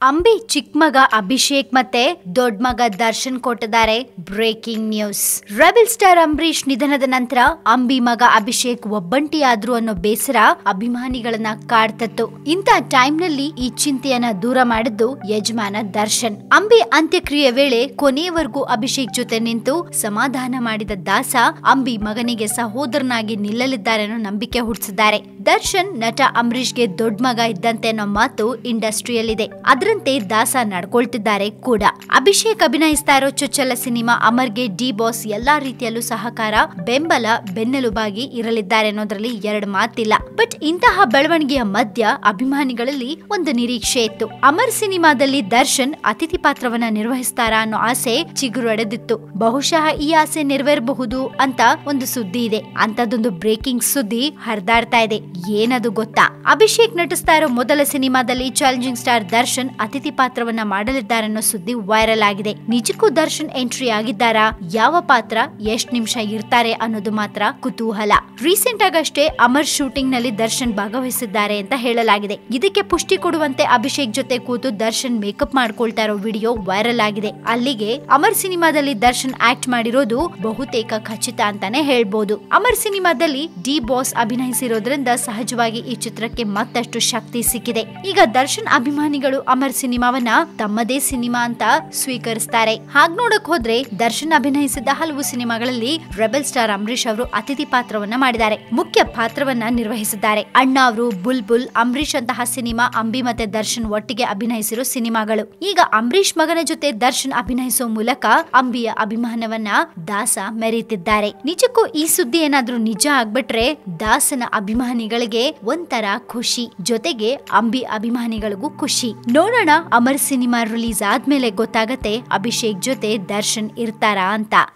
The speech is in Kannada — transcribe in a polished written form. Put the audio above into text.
ಅಂಬಿ ಚಿಕ್ಕ ಮಗ ಅಭಿಷೇಕ್ ಮತ್ತೆ ದೊಡ್ಡ ಮಗ ದರ್ಶನ್ ಕೊಟ್ಟಿದ್ದಾರೆ breaking news. Rebel star Ambareesh ನಿಧನದ ನಂತರ ಅಂಬಿ ಮಗ ಅಭಿಷೇಕ್ ಒಬ್ಬಂಟಿಯಾದ್ರು ಅನ್ನೋ ಬೇಸರ ಅಭಿಮಾನಿಗಳನ್ನ ಕಾಡ್ತತ್ತು. ಇಂಥ ಟೈಮ್ ನಲ್ಲಿ ಈ ಚಿಂತೆಯನ್ನ ದೂರ ಮಾಡಿದ್ದು ಯಜಮಾನ ದರ್ಶನ್. ಅಂಬಿ ಅಂತ್ಯಕ್ರಿಯೆ ವೇಳೆ ಕೊನೆಯವರೆಗೂ ಅಭಿಷೇಕ್ ಜೊತೆ ನಿಂತು ಸಮಾಧಾನ ಮಾಡಿದ ದಾಸ ಅಂಬಿ ಮಗನಿಗೆ ಸಹೋದರನಾಗಿ ನಿಲ್ಲಲಿದ್ದಾರೆ ಅನ್ನೋ ನಂಬಿಕೆ ಹುಟ್ಟಿಸಿದ್ದಾರೆ. ದರ್ಶನ್ ನಟ ಅಂಬರೀಶ್ಗೆ ದೊಡ್ಡ ಮಗ ಇದ್ದಂತೆ ಅನ್ನೋ ಮಾತು ಇಂಡಸ್ಟ್ರಿಯಲ್ಲಿದೆ. ಅದರಂತೆ ದಾಸ ನಡ್ಕೊಳ್ತಿದ್ದಾರೆ ಕೂಡ. ಅಭಿಷೇಕ್ ಅಭಿನಯಿಸ್ತಾ ಇರೋ ಚೊಚ್ಚಲ ಸಿನಿಮಾ ಅಮರ್ಗೆ ಡಿ ಬಾಸ್ ಎಲ್ಲಾ ರೀತಿಯಲ್ಲೂ ಸಹಕಾರ, ಬೆಂಬಲ, ಬೆನ್ನೆಲುಬಾಗಿ ಇರಲಿದ್ದಾರೆ ಅನ್ನೋದ್ರಲ್ಲಿ ಎರಡು ಮಾತಿಲ್ಲ. ಬಟ್ ಇಂತಹ ಬೆಳವಣಿಗೆಯ ಮಧ್ಯ ಅಭಿಮಾನಿಗಳಲ್ಲಿ ಒಂದು ನಿರೀಕ್ಷೆ ಇತ್ತು. ಅಮರ್ ಸಿನಿಮಾದಲ್ಲಿ ದರ್ಶನ್ ಅತಿಥಿ ಪಾತ್ರವನ್ನ ನಿರ್ವಹಿಸ್ತಾರಾ ಅನ್ನೋ ಆಸೆ ಚಿಗುರೊಡೆದಿತ್ತು. ಬಹುಶಃ ಈ ಆಸೆ ನೆರವೇರಬಹುದು ಅಂತ ಒಂದು ಸುದ್ದಿ ಇದೆ. ಅಂತದೊಂದು ಬ್ರೇಕಿಂಗ್ ಸುದ್ದಿ ಹರಿದಾಡ್ತಾ ಇದೆ. ಏನದು ಗೊತ್ತಾ? ಅಭಿಷೇಕ್ ನಟಿಸ್ತಾ ಇರೋ ಮೊದಲ ಸಿನಿಮಾದಲ್ಲಿ ಚಾಲೆಂಜಿಂಗ್ ಸ್ಟಾರ್ ದರ್ಶನ್ ಅತಿಥಿ ಪಾತ್ರವನ್ನ ಮಾಡಲಿದ್ದಾರೆ ಅನ್ನೋ ಸುದ್ದಿ ವೈರಲ್ ಆಗಿದೆ. ನಿಜಕ್ಕೂ ದರ್ಶನ್ ಎಂಟ್ರಿ ಆಗಿದ್ದಾರಾ? ಯಾವ ಪಾತ್ರ, ಎಷ್ಟ್ ನಿಮಿಷ ಇರ್ತಾರೆ ಅನ್ನೋದು ಮಾತ್ರ ಕುತೂಹಲ. ರೀಸೆಂಟ್ ಆಗಷ್ಟೇ ಅಮರ್ ಶೂಟಿಂಗ್ ನಲ್ಲಿ ದರ್ಶನ್ ಭಾಗವಹಿಸಿದ್ದಾರೆ ಅಂತ ಹೇಳಲಾಗಿದೆ. ಇದಕ್ಕೆ ಪುಷ್ಟಿ ಕೊಡುವಂತೆ ಅಭಿಷೇಕ್ ಜೊತೆ ಕೂತು ದರ್ಶನ್ ಮೇಕಪ್ ಮಾಡ್ಕೊಳ್ತಾ ಇರೋ ವಿಡಿಯೋ ವೈರಲ್ ಆಗಿದೆ. ಅಲ್ಲಿಗೆ ಅಮರ್ ಸಿನಿಮಾದಲ್ಲಿ ದರ್ಶನ್ ಆಕ್ಟ್ ಮಾಡಿರೋದು ಬಹುತೇಕ ಖಚಿತ ಅಂತಾನೆ ಹೇಳ್ಬೋದು. ಅಮರ್ ಸಿನಿಮಾದಲ್ಲಿ ಡಿ ಬಾಸ್ ಅಭಿನಯಿಸಿರೋದ್ರಿಂದ ಸಹಜವಾಗಿ ಈ ಚಿತ್ರಕ್ಕೆ ಮತ್ತಷ್ಟು ಶಕ್ತಿ ಸಿಕ್ಕಿದೆ. ಈಗ ದರ್ಶನ್ ಅಭಿಮಾನಿಗಳು ಅಮರ್ ಸಿನಿಮಾವನ್ನ ತಮ್ಮದೇ ಸಿನಿಮಾ ಅಂತ ಸ್ವೀಕರಿಸ್ತಾರೆ. ಹಾಗ್ ನೋಡಕ್ ಹೋದ್ರೆ ದರ್ಶನ್ ಅಭಿನಯಿಸಿದ ಹಲವು ಸಿನಿಮಾಗಳಲ್ಲಿ ರೆಬೆಲ್ ಸ್ಟಾರ್ ಅಂಬರೀಶ್ ಅವರು ಅತಿಥಿ ಪಾತ್ರವನ್ನ ಮಾಡಿದ್ದಾರೆ, ಮುಖ್ಯ ಪಾತ್ರವನ್ನ ನಿರ್ವಹಿಸಿದ್ದಾರೆ. ಅಣ್ಣ ಅವರು, ಬುಲ್ಬುಲ್, ಅಂಬರೀಶ್ ಅಂತಹ ಸಿನಿಮಾ ಅಂಬಿ ಮತ್ತೆ ದರ್ಶನ್ ಒಟ್ಟಿಗೆ ಅಭಿನಯಿಸಿರೋ ಸಿನಿಮಾಗಳು. ಈಗ ಅಂಬರೀಶ್ ಮಗನ ಜೊತೆ ದರ್ಶನ್ ಅಭಿನಯಿಸೋ ಮೂಲಕ ಅಂಬಿಯ ಅಭಿಮಾನವನ್ನ ದಾಸ ಮೆರೀತಿದ್ದಾರೆ. ನಿಜಕ್ಕೂ ಈ ಸುದ್ದಿ ಏನಾದ್ರೂ ನಿಜ ಆಗ್ಬಿಟ್ರೆ ದಾಸನ ಅಭಿಮಾನಿಗಳಿಗೆ ಒಂಥರ ಖುಷಿ, ಜೊತೆಗೆ ಅಂಬಿ ಅಭಿಮಾನಿಗಳಿಗೂ ಖುಷಿ. ನೋಡೋಣ ಅಮರ್ ಸಿನಿಮಾ ರಿಲೀಸ್ ಆದ್ಮೇಲೆ ಗೊತ್ತಾಗತ್ತೆ ಅಭಿಷೇಕ್ ಜೊತೆ ದರ್ಶನ್ ಇರ್ತಾರಾ ಅಂತ.